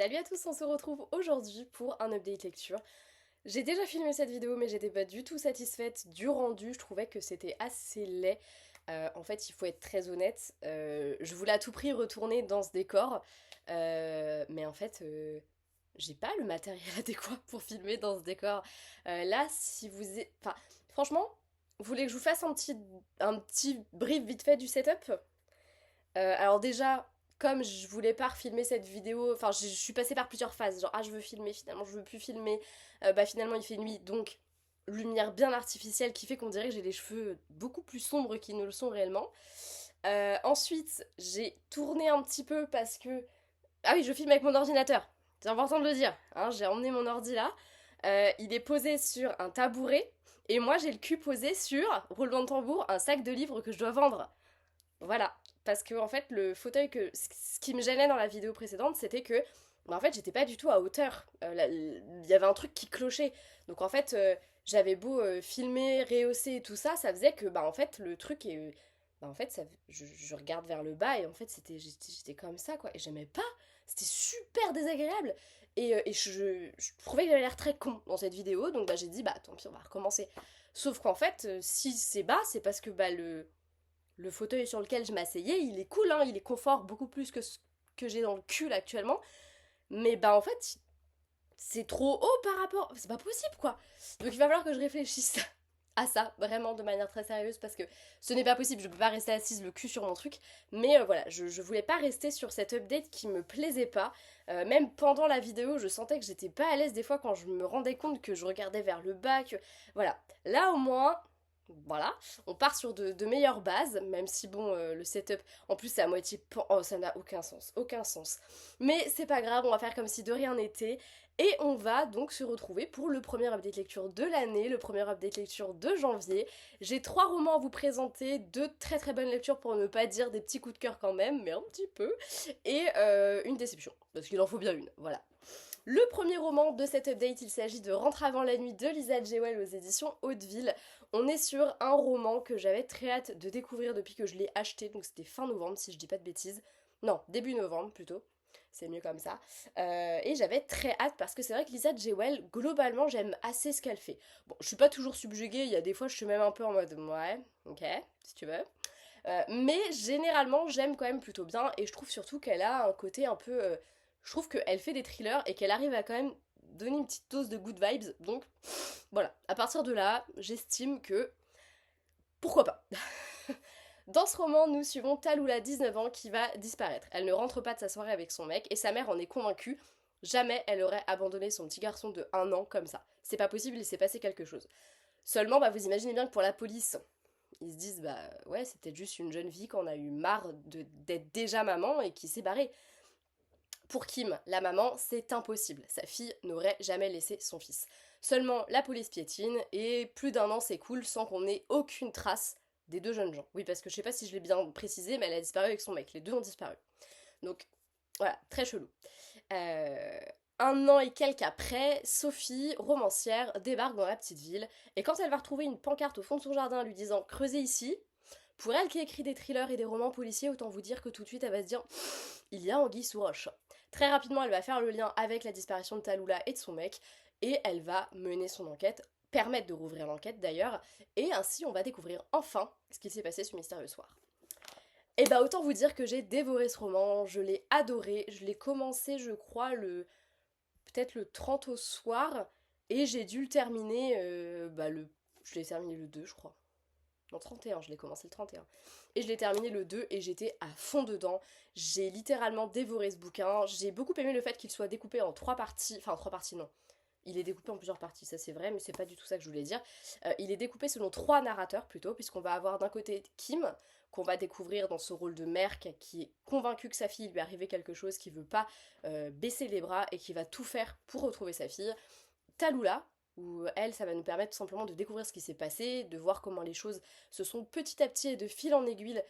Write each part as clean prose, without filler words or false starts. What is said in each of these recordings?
Salut à tous, on se retrouve aujourd'hui pour un update lecture. J'ai déjà filmé cette vidéo mais j'étais pas du tout satisfaite du rendu, je trouvais que c'était assez laid. En fait il faut être très honnête, je voulais à tout prix retourner dans ce décor, mais en fait j'ai pas le matériel adéquat pour filmer dans ce décor. Là si vous... Enfin franchement, vous voulez que je vous fasse un petit brief vite fait du setup? Alors déjà, comme je voulais pas refilmer cette vidéo, enfin je suis passée par plusieurs phases, genre ah je veux filmer, finalement je veux plus filmer, bah finalement il fait nuit, donc lumière bien artificielle qui fait qu'on dirait que j'ai les cheveux beaucoup plus sombres qu'ils ne le sont réellement. Ensuite j'ai tourné un petit peu parce que... Ah oui, je filme avec mon ordinateur, c'est important de le dire, hein, j'ai emmené mon ordi là. Il est posé sur un tabouret, et moi j'ai le cul posé sur, roulement de tambour, un sac de livres que je dois vendre. Voilà, parce que en fait le fauteuil ce qui me gênait dans la vidéo précédente, c'était que bah, en fait j'étais pas du tout à hauteur. Il y avait un truc qui clochait. Donc en fait j'avais beau filmer, rehausser et tout ça, ça faisait que bah en fait le truc est bah en fait je regarde vers le bas et en fait j'étais comme ça quoi et j'aimais pas. C'était super désagréable et je trouvais que j'avais l'air très con dans cette vidéo donc bah j'ai dit bah tant pis on va recommencer. Sauf qu'en fait si c'est bas c'est parce que bah le fauteuil sur lequel je m'asseyais, il est cool, hein, il est confort beaucoup plus que ce que j'ai dans le cul là, actuellement. Mais bah en fait, c'est trop haut par rapport... C'est pas possible quoi. Donc il va falloir que je réfléchisse à ça, vraiment de manière très sérieuse, parce que ce n'est pas possible, je peux pas rester assise le cul sur mon truc. Mais voilà, je voulais pas rester sur cette update qui me plaisait pas. Même pendant la vidéo, je sentais que j'étais pas à l'aise des fois quand je me rendais compte que je regardais vers le bas, que... Voilà. Là au moins, voilà, on part sur de meilleures bases, même si bon, le setup, en plus c'est à moitié... Oh, ça n'a aucun sens, aucun sens. Mais c'est pas grave, on va faire comme si de rien n'était, et on va donc se retrouver pour le premier update lecture de l'année, le premier update lecture de janvier. J'ai 3 romans à vous présenter, 2 très bonnes lectures pour ne pas dire des petits coups de cœur quand même, mais un petit peu, et une déception, parce qu'il en faut bien une, voilà. Le premier roman de cet update, il s'agit de Rentre avant la nuit de Lisa Jewell aux éditions Hauteville. On est sur un roman que j'avais très hâte de découvrir depuis que je l'ai acheté, donc c'était fin novembre si je dis pas de bêtises. Non, début novembre plutôt, c'est mieux comme ça. Et j'avais très hâte parce que c'est vrai que Lisa Jewell, globalement, j'aime assez ce qu'elle fait. Bon, je suis pas toujours subjuguée, il y a des fois je suis même un peu en mode ouais, ok, si tu veux. Mais généralement, j'aime quand même plutôt bien et je trouve surtout qu'elle a un côté un peu. Je trouve qu'elle fait des thrillers et qu'elle arrive à quand même donner une petite dose de good vibes. Donc voilà, à partir de là, j'estime que pourquoi pas. Dans ce roman, nous suivons Talula, 19 ans, qui va disparaître. Elle ne rentre pas de sa soirée avec son mec et sa mère en est convaincue. Jamais elle aurait abandonné son petit garçon de 1 an comme ça. C'est pas possible, il s'est passé quelque chose. Seulement, bah, vous imaginez bien que pour la police, ils se disent bah ouais, c'est peut-être juste une jeune fille qu'on a eu marre d'être déjà maman et qui s'est barrée. Pour Kim, la maman, c'est impossible. Sa fille n'aurait jamais laissé son fils. Seulement, la police piétine et plus d'1 an s'écoule sans qu'on ait aucune trace des 2 jeunes gens. Oui, parce que je sais pas si je l'ai bien précisé, mais elle a disparu avec son mec. Les deux ont disparu. Donc, voilà, très chelou. Euh, 1 an et quelques après, Sophie, romancière, débarque dans la petite ville. Et quand elle va retrouver une pancarte au fond de son jardin lui disant creusez ici, pour elle qui écrit des thrillers et des romans policiers, autant vous dire que tout de suite elle va se dire il y a anguille sous roche. Très rapidement, elle va faire le lien avec la disparition de Talula et de son mec, et elle va mener son enquête, permettre de rouvrir l'enquête d'ailleurs, et ainsi on va découvrir enfin ce qui s'est passé ce mystérieux soir. Et bah autant vous dire que j'ai dévoré ce roman, je l'ai adoré, je l'ai commencé je crois peut-être le 30 au soir, et j'ai dû le terminer, je l'ai terminé le 2 je crois. Non, 31, je l'ai commencé le 31. Et je l'ai terminé le 2 et j'étais à fond dedans. J'ai littéralement dévoré ce bouquin. J'ai beaucoup aimé le fait qu'il soit découpé en 3 parties. Enfin, en 3 parties, non. Il est découpé en plusieurs parties, ça c'est vrai, mais c'est pas du tout ça que je voulais dire. Il est découpé selon 3 narrateurs plutôt, puisqu'on va avoir d'un côté Kim, qu'on va découvrir dans ce rôle de mère qui est convaincue que sa fille lui est arrivé quelque chose, qui veut pas baisser les bras et qui va tout faire pour retrouver sa fille. Talula, où elle, ça va nous permettre tout simplement de découvrir ce qui s'est passé, de voir comment les choses se sont petit à petit et de fil en aiguille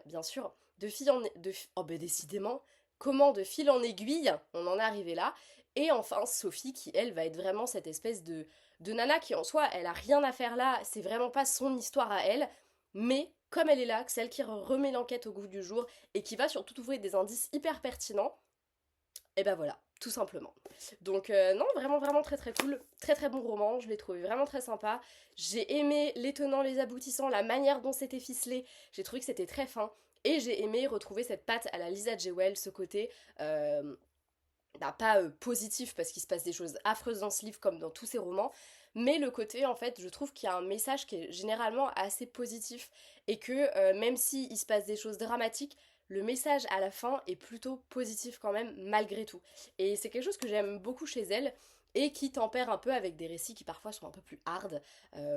bien sûr, de fil en... oh ben décidément, comment de fil en aiguille, on en est arrivé là, et enfin Sophie qui, elle, va être vraiment cette espèce de nana qui en soi, elle a rien à faire là, c'est vraiment pas son histoire à elle, mais comme elle est là, celle qui remet l'enquête au goût du jour, et qui va surtout trouver des indices hyper pertinents, Et ben voilà, tout simplement. Donc non, vraiment vraiment très très cool, très très bon roman, je l'ai trouvé vraiment très sympa. J'ai aimé les tenants, les aboutissants, la manière dont c'était ficelé, j'ai trouvé que c'était très fin. Et j'ai aimé retrouver cette patte à la Lisa J. Wells, ce côté euh, pas positif parce qu'il se passe des choses affreuses dans ce livre comme dans tous ses romans, mais le côté en fait je trouve qu'il y a un message qui est généralement assez positif et que même si il se passe des choses dramatiques, le message à la fin est plutôt positif quand même malgré tout. Et c'est quelque chose que j'aime beaucoup chez elle et qui tempère un peu avec des récits qui parfois sont un peu plus hard.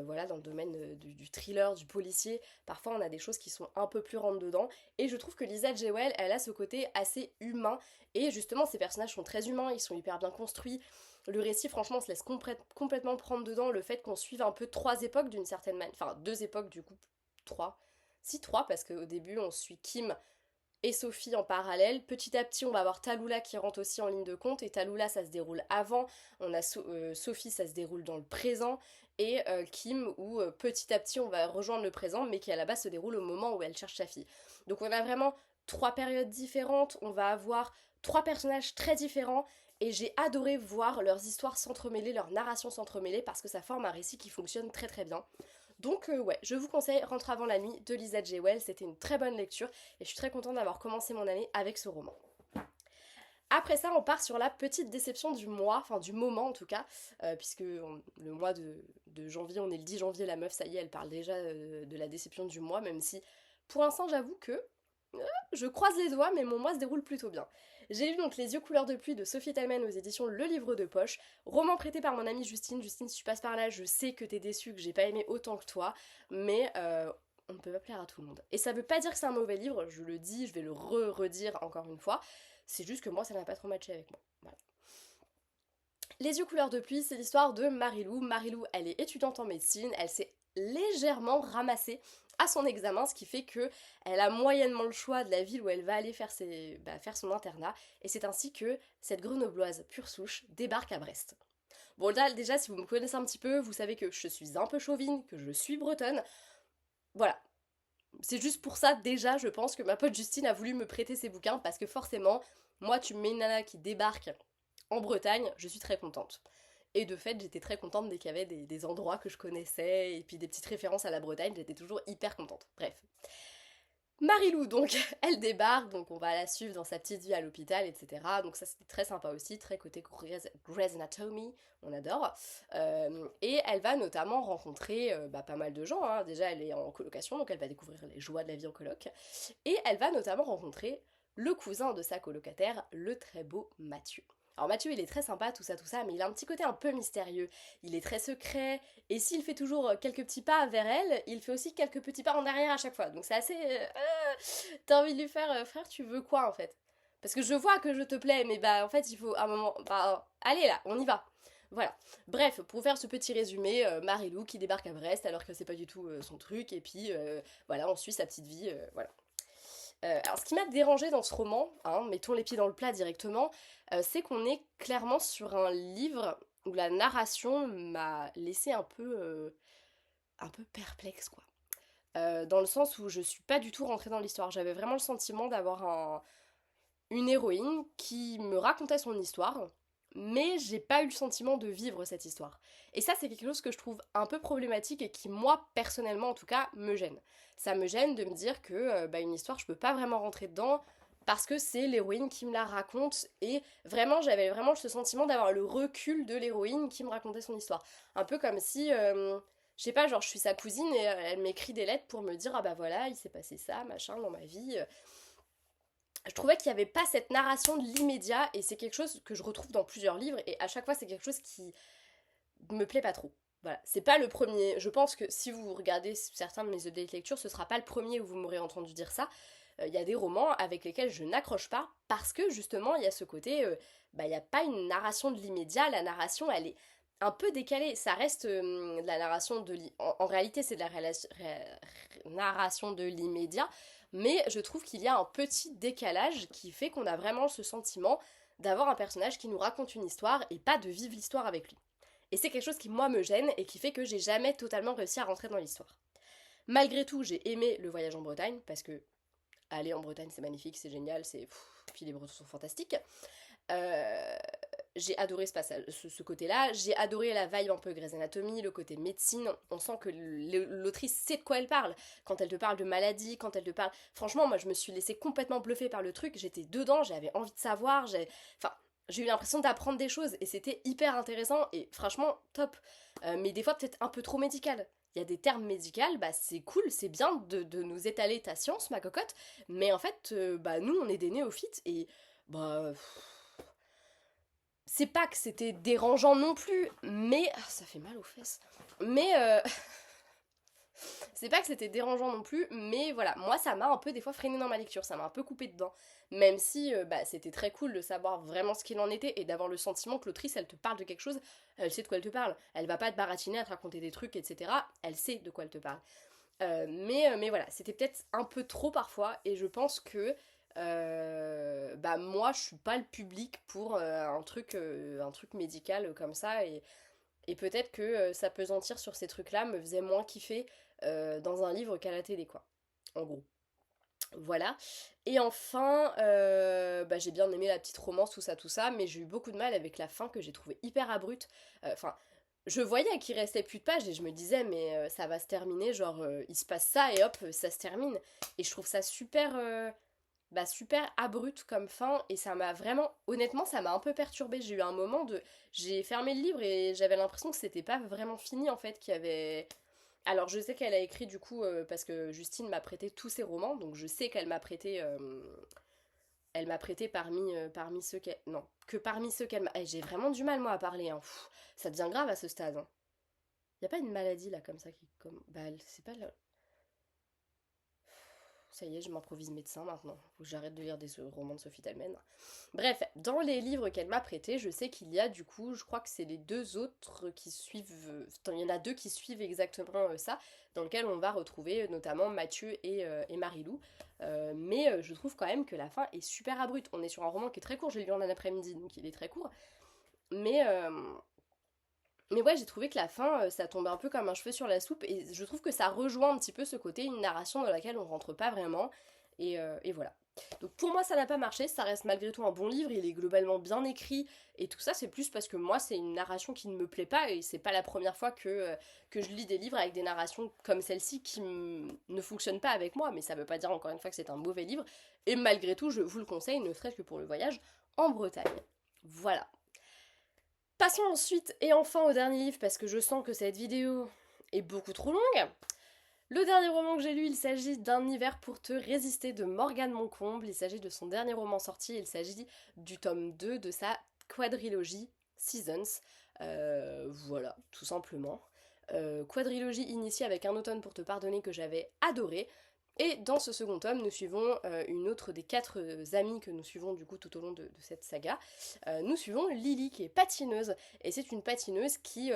Voilà, dans le domaine du thriller, du policier, parfois on a des choses qui sont un peu plus rentre dedans. Et je trouve que Lisa Jewell, elle a ce côté assez humain et justement, ces personnages sont très humains, ils sont hyper bien construits. Le récit, franchement, se laisse complètement prendre dedans. Le fait qu'on suive un peu trois époques d'une certaine manière. Enfin, deux époques, du coup, trois. Si, trois, parce qu'au début, on suit Kim et Sophie en parallèle. Petit à petit, on va avoir Tallulah qui rentre aussi en ligne de compte. Et Tallulah, ça se déroule avant. On a Sophie, ça se déroule dans le présent. Et Kim, où petit à petit, on va rejoindre le présent, mais qui à la base se déroule au moment où elle cherche sa fille. Donc on a vraiment trois périodes différentes. On va avoir trois personnages très différents. Et j'ai adoré voir leurs histoires s'entremêler, leurs narrations s'entremêler, parce que ça forme un récit qui fonctionne très très bien. Donc ouais, je vous conseille Rentre avant la nuit de Lisa J. Wells, c'était une très bonne lecture et je suis très contente d'avoir commencé mon année avec ce roman. Après ça, on part sur la petite déception du mois, enfin du moment en tout cas, puisque le mois de janvier, on est le 10 janvier, la meuf, ça y est, elle parle déjà de la déception du mois, même si pour l'instant j'avoue que je croise les doigts, mais mon mois se déroule plutôt bien. J'ai lu donc Les yeux couleur de pluie de Sophie Talman aux éditions Le Livre de Poche, roman prêté par mon amie Justine. Justine, si tu passes par là, je sais que t'es déçue, que j'ai pas aimé autant que toi, mais on ne peut pas plaire à tout le monde. Et ça veut pas dire que c'est un mauvais livre, je le dis, je vais le redire encore une fois, c'est juste que moi ça n'a pas trop matché avec moi. Voilà. Les yeux couleur de pluie, c'est l'histoire de Marilou. Marilou, elle est étudiante en médecine, elle s'est légèrement ramassée à son examen, ce qui fait que elle a moyennement le choix de la ville où elle va aller faire, faire son internat, et c'est ainsi que cette grenobloise pure souche débarque à Brest. Bon là, déjà, si vous me connaissez un petit peu, vous savez que je suis un peu chauvine, que je suis bretonne. Voilà. C'est juste pour ça, déjà, je pense que ma pote Justine a voulu me prêter ses bouquins, parce que forcément, moi, tu me mets une nana qui débarque en Bretagne, je suis très contente. Et de fait, j'étais très contente dès qu'il y avait des endroits que je connaissais et puis des petites références à la Bretagne, j'étais toujours hyper contente. Bref. Marilou, donc, elle débarque, donc on va la suivre dans sa petite vie à l'hôpital, etc. Donc ça, c'était très sympa aussi, très côté Grey's Anatomy, on adore. Et elle va notamment rencontrer pas mal de gens, hein. Déjà, elle est en colocation, donc elle va découvrir les joies de la vie en coloc. Et elle va notamment rencontrer le cousin de sa colocataire, le très beau Mathieu. Alors Mathieu, il est très sympa, tout ça, mais il a un petit côté un peu mystérieux. Il est très secret, et s'il fait toujours quelques petits pas vers elle, il fait aussi quelques petits pas en arrière à chaque fois. Donc c'est assez... T'as envie de lui faire, frère, tu veux quoi en fait? Parce que je vois que je te plais, mais bah en fait, il faut un moment... Bah, allez là, on y va. Voilà. Bref, pour faire ce petit résumé, Marilou qui débarque à Brest alors que c'est pas du tout son truc, et puis voilà, on suit sa petite vie, voilà. Alors, ce qui m'a dérangé dans ce roman, hein, mettons les pieds dans le plat directement, c'est qu'on est clairement sur un livre où la narration m'a laissé un peu perplexe, quoi. Dans le sens où je suis pas du tout rentrée dans l'histoire. J'avais vraiment le sentiment d'avoir une héroïne qui me racontait son histoire, mais j'ai pas eu le sentiment de vivre cette histoire. Et ça, c'est quelque chose que je trouve un peu problématique et qui, moi, personnellement, en tout cas, me gêne. Ça me gêne de me dire que une histoire, je peux pas vraiment rentrer dedans parce que c'est l'héroïne qui me la raconte et vraiment, j'avais vraiment ce sentiment d'avoir le recul de l'héroïne qui me racontait son histoire. Un peu comme si... je sais pas, genre je suis sa cousine et elle m'écrit des lettres pour me dire ah bah voilà, il s'est passé ça, machin dans ma vie. Je trouvais qu'il n'y avait pas cette narration de l'immédiat et c'est quelque chose que je retrouve dans plusieurs livres et à chaque fois c'est quelque chose qui me plaît pas trop. Voilà, c'est pas le premier. Je pense que si vous regardez certains de mes updates lecture, ce sera pas le premier où vous m'aurez entendu dire ça. Il y a des romans avec lesquels je n'accroche pas parce que justement il y a ce côté, il n'y a pas une narration de l'immédiat, la narration elle est un peu décalée, ça reste de la narration de en réalité c'est de la narration de l'immédiat, mais je trouve qu'il y a un petit décalage qui fait qu'on a vraiment ce sentiment d'avoir un personnage qui nous raconte une histoire et pas de vivre l'histoire avec lui. Et c'est quelque chose qui moi me gêne et qui fait que j'ai jamais totalement réussi à rentrer dans l'histoire. Malgré tout, j'ai aimé le voyage en Bretagne parce que allez en Bretagne, c'est magnifique, c'est génial, puis les Bretons sont fantastiques. Euh, j'ai adoré ce passage, ce côté-là. J'ai adoré la vibe un peu Grey's Anatomy, le côté médecine. On sent que l'autrice sait de quoi elle parle. Quand elle te parle de maladie, quand elle te parle... Franchement, moi, je me suis laissée complètement bluffer par le truc. J'étais dedans, j'avais envie de savoir. Enfin, j'ai eu l'impression d'apprendre des choses et c'était hyper intéressant et franchement, top. Mais des fois, peut-être un peu trop médical. Il y a des termes médicaux, bah c'est cool, c'est bien de nous étaler ta science, ma cocotte. Mais en fait, bah nous, on est des néophytes et... Bah, c'est pas que c'était dérangeant non plus, mais... Ah, ça fait mal aux fesses. Mais... c'est pas que c'était dérangeant non plus, mais voilà, moi ça m'a un peu des fois freiné dans ma lecture, ça m'a un peu coupé dedans. Même si bah, c'était très cool de savoir vraiment ce qu'il en était et d'avoir le sentiment que l'autrice elle te parle de quelque chose, elle sait de quoi elle te parle. Elle va pas te baratiner à te raconter des trucs, etc. Elle sait de quoi elle te parle. Mais voilà, c'était peut-être un peu trop parfois et je pense que bah moi je suis pas le public pour un truc médical comme ça et peut-être que s'appesantir sur ces trucs-là me faisait moins kiffer dans un livre qu'à la télé, quoi. En gros. Voilà. Et enfin, bah, j'ai bien aimé la petite romance, tout ça, mais j'ai eu beaucoup de mal avec la fin que j'ai trouvée hyper abrupte. Enfin, je voyais qu'il restait plus de pages et je me disais, mais ça va se terminer, genre, il se passe ça et hop, ça se termine. Et je trouve ça super, bah, super abrupt comme fin et ça m'a vraiment, honnêtement, ça m'a un peu perturbée. J'ai eu un moment de... J'ai fermé le livre et j'avais l'impression que c'était pas vraiment fini en fait, qu'il y avait... Alors je sais qu'elle a écrit du coup, parce que Justine m'a prêté tous ses romans, donc je sais qu'elle m'a prêté... elle m'a prêté parmi ceux qu'elle... Non, que parmi ceux qu'elle m'a... Eh, j'ai vraiment du mal moi à parler, hein. Pff, ça devient grave à ce stade. Hein. Y a pas une maladie là comme ça qui... Comme... Bah c'est pas... Ça y est, je m'improvise médecin maintenant. Faut que j'arrête de lire des romans de Sophie Talmen. Bref, dans les livres qu'elle m'a prêtés, je sais qu'il y a du coup, je crois que c'est les deux autres qui suivent. Il y en a deux qui suivent exactement ça, dans lequel on va retrouver notamment Mathieu et Marilou. Mais je trouve quand même que la fin est super abrupte. On est sur un roman qui est très court, j'ai lu en un après-midi, donc il est très court. Mais, euh, mais ouais, j'ai trouvé que la fin, ça tombait un peu comme un cheveu sur la soupe, et je trouve que ça rejoint un petit peu ce côté, une narration dans laquelle on rentre pas vraiment, et voilà. Donc pour moi ça n'a pas marché, ça reste malgré tout un bon livre, il est globalement bien écrit, et tout ça c'est plus parce que moi c'est une narration qui ne me plaît pas, et c'est pas la première fois que je lis des livres avec des narrations comme celle-ci qui ne fonctionnent pas avec moi, mais ça veut pas dire encore une fois que c'est un mauvais livre, et malgré tout je vous le conseille, ne serait-ce que pour le voyage en Bretagne. Voilà. Passons ensuite et enfin au dernier livre parce que je sens que cette vidéo est beaucoup trop longue. Le dernier roman que j'ai lu, il s'agit d'Un hiver pour te résister de Morgane Moncomble. Il s'agit de son dernier roman sorti, il s'agit du tome 2 de sa quadrilogie Seasons. Voilà, tout simplement. Quadrilogie initiée avec Un automne pour te pardonner que j'avais adoré. Et dans ce second tome, nous suivons une autre des quatre amies que nous suivons du coup tout au long de cette saga. Nous suivons Lily qui est patineuse et c'est une patineuse qui,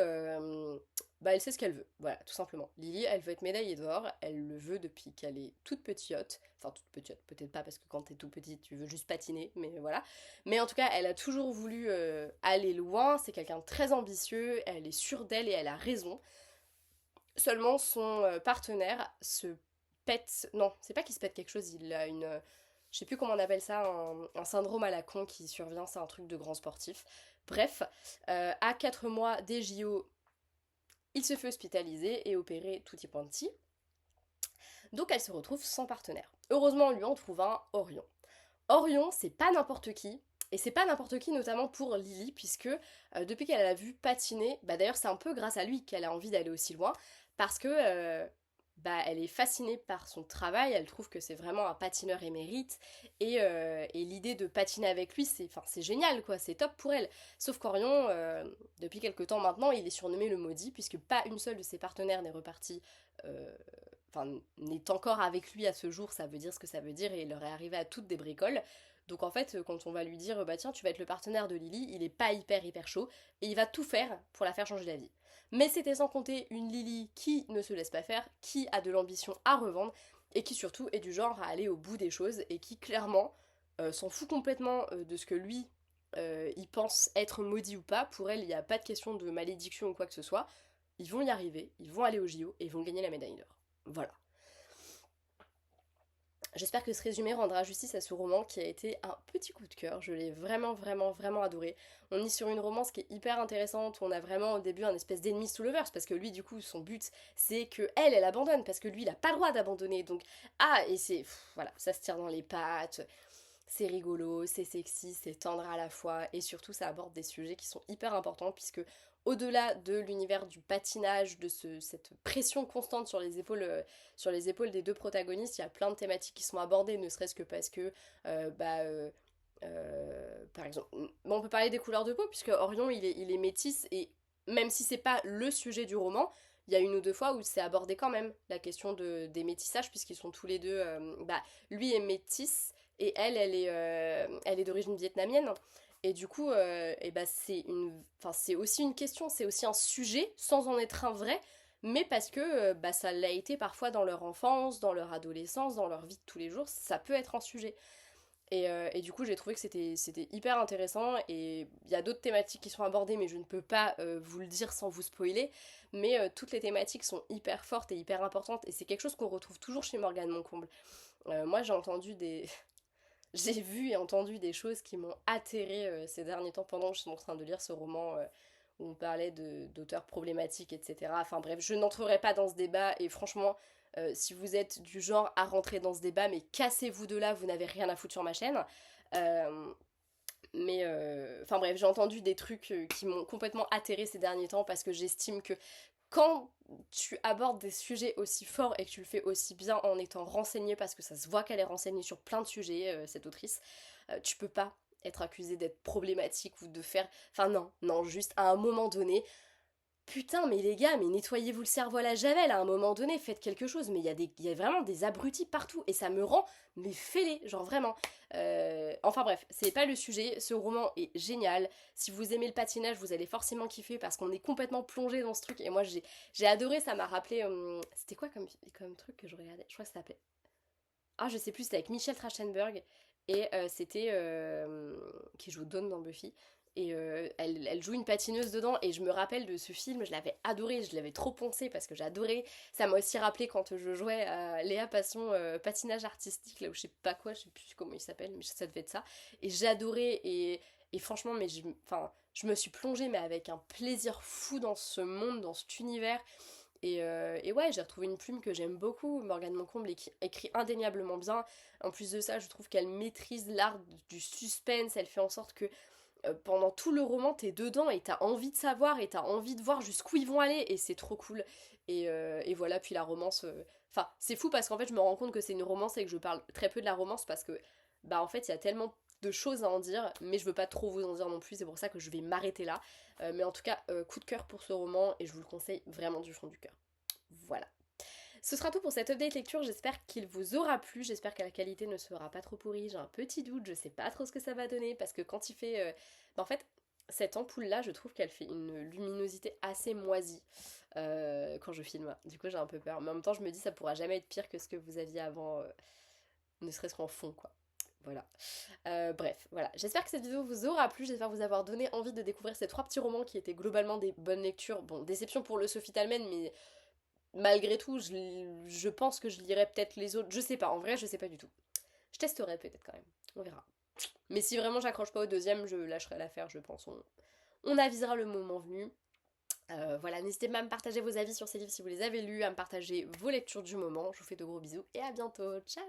bah elle sait ce qu'elle veut, voilà tout simplement. Lily, elle veut être médaillée d'or, elle le veut depuis qu'elle est toute petite, enfin toute petite, peut-être pas parce que quand t'es tout petite tu veux juste patiner, mais voilà. Mais en tout cas, elle a toujours voulu aller loin, c'est quelqu'un de très ambitieux, elle est sûre d'elle et elle a raison. Seulement son partenaire se pète. Non, c'est pas qu'il se pète quelque chose, il a une. Je sais plus comment on appelle ça, un syndrome à la con qui survient, c'est un truc de grand sportif. Bref, à 4 mois des JO, il se fait hospitaliser et opérer tutti quanti. Donc elle se retrouve sans partenaire. Heureusement, on lui en trouve un, Orion. Orion, c'est pas n'importe qui. Et c'est pas n'importe qui, notamment pour Lily, puisque depuis qu'elle a vu patiner, bah d'ailleurs c'est un peu grâce à lui qu'elle a envie d'aller aussi loin, parce que bah, elle est fascinée par son travail, elle trouve que c'est vraiment un patineur émérite, et l'idée de patiner avec lui, c'est génial, quoi, c'est top pour elle. Sauf qu'Orion, depuis quelque temps maintenant, il est surnommé le maudit, puisque pas une seule de ses partenaires n'est repartie, enfin, n'est encore avec lui à ce jour, ça veut dire ce que ça veut dire, et il leur est arrivé à toutes des bricoles. Donc en fait, quand on va lui dire, bah tiens, tu vas être le partenaire de Lily, il est pas hyper chaud, et il va tout faire pour la faire changer d'avis. Mais c'était sans compter une Lily qui ne se laisse pas faire, qui a de l'ambition à revendre, et qui surtout est du genre à aller au bout des choses, et qui clairement s'en fout complètement de ce que lui, il pense être maudit ou pas. Pour elle, il n'y a pas de question de malédiction ou quoi que ce soit. Ils vont y arriver, ils vont aller au JO, et ils vont gagner la médaille d'or. Voilà. J'espère que ce résumé rendra justice à ce roman qui a été un petit coup de cœur. Je l'ai vraiment, vraiment, vraiment adoré. On est sur une romance qui est hyper intéressante. On a vraiment au début un espèce d'ennemi sous lovers parce que lui, du coup, son but c'est que elle abandonne parce que lui, il a pas le droit d'abandonner. Donc, et c'est. Voilà, ça se tire dans les pattes. C'est rigolo, c'est sexy, c'est tendre à la fois et surtout ça aborde des sujets qui sont hyper importants puisque au-delà de l'univers du patinage, de cette pression constante sur les épaules des deux protagonistes, il y a plein de thématiques qui sont abordées, ne serait-ce que parce que, par exemple, on peut parler des couleurs de peau puisque Orion il est métis et même si c'est pas le sujet du roman, il y a une ou deux fois où c'est abordé quand même la question des métissages puisqu'ils sont tous les deux, lui est métis et elle est d'origine vietnamienne. Et du coup, c'est aussi une question, c'est aussi un sujet, sans en être un vrai, mais parce que ça l'a été parfois dans leur enfance, dans leur adolescence, dans leur vie de tous les jours, ça peut être un sujet. Et du coup, j'ai trouvé que c'était hyper intéressant. Et il y a d'autres thématiques qui sont abordées, mais je ne peux pas vous le dire sans vous spoiler. Mais toutes les thématiques sont hyper fortes et hyper importantes. Et c'est quelque chose qu'on retrouve toujours chez Morgane Moncomble. Moi, j'ai entendu des, j'ai vu et entendu des choses qui m'ont atterré ces derniers temps pendant que je suis en train de lire ce roman où on parlait d'auteurs problématiques, etc. Enfin bref, je n'entrerai pas dans ce débat et franchement, si vous êtes du genre à rentrer dans ce débat, mais cassez-vous de là, vous n'avez rien à foutre sur ma chaîne. Euh, enfin bref, j'ai entendu des trucs qui m'ont complètement atterré ces derniers temps parce que j'estime que quand tu abordes des sujets aussi forts et que tu le fais aussi bien en étant renseignée, parce que ça se voit qu'elle est renseignée sur plein de sujets, cette autrice, tu peux pas être accusée d'être problématique ou de faire... Enfin non, non, juste à un moment donné, putain, mais les gars, mais nettoyez-vous le cerveau à la javel à un moment donné, faites quelque chose. Mais il y a vraiment des abrutis partout et ça me rend, mais fêlé, genre vraiment. Enfin bref, c'est pas le sujet. Ce roman est génial. Si vous aimez le patinage, vous allez forcément kiffer parce qu'on est complètement plongé dans ce truc. Et moi, j'ai adoré, ça m'a rappelé. C'était quoi comme truc que je regardais? Je crois que ça s'appelait. Ah, je sais plus, c'était avec Michel Trachtenberg. Et c'était. Qui joue Dawn dans Buffy. Et elle joue une patineuse dedans. Et je me rappelle de ce film, je l'avais adoré, je l'avais trop poncé parce que j'adorais. Ça m'a aussi rappelé quand je jouais à Léa Passion patinage artistique, là où je sais pas quoi, je sais plus comment il s'appelle, mais ça devait être ça. Et j'adorais. Et franchement, je me suis plongée, mais avec un plaisir fou dans ce monde, dans cet univers. Et ouais, j'ai retrouvé une plume que j'aime beaucoup, Morgane Moncomble, et qui écrit indéniablement bien. En plus de ça, je trouve qu'elle maîtrise l'art du suspense, elle fait en sorte que pendant tout le roman, t'es dedans et t'as envie de savoir et t'as envie de voir jusqu'où ils vont aller, et c'est trop cool. Et voilà, puis la romance... Enfin, c'est fou parce qu'en fait, je me rends compte que c'est une romance et que je parle très peu de la romance parce que, en fait, il y a tellement de choses à en dire, mais je veux pas trop vous en dire non plus, c'est pour ça que je vais m'arrêter là. Mais en tout cas, coup de cœur pour ce roman et je vous le conseille vraiment du fond du cœur. Voilà. Ce sera tout pour cette update lecture, j'espère qu'il vous aura plu, j'espère que la qualité ne sera pas trop pourrie, j'ai un petit doute, je sais pas trop ce que ça va donner, parce que quand il fait... en fait, cette ampoule là, je trouve qu'elle fait une luminosité assez moisie quand je filme, du coup j'ai un peu peur, mais en même temps je me dis ça pourra jamais être pire que ce que vous aviez avant, ne serait-ce qu'en fond quoi. Voilà. Bref, voilà. J'espère que cette vidéo vous aura plu, j'espère vous avoir donné envie de découvrir ces trois petits romans qui étaient globalement des bonnes lectures. Bon, déception pour le Sophie Talmen, mais malgré tout, je pense que je lirai peut-être les autres. Je sais pas, en vrai, je sais pas du tout. Je testerai peut-être quand même, on verra. Mais si vraiment j'accroche pas au deuxième, je lâcherai l'affaire, je pense. On avisera le moment venu. Voilà, n'hésitez pas à me partager vos avis sur ces livres si vous les avez lus, à me partager vos lectures du moment. Je vous fais de gros bisous et à bientôt. Ciao!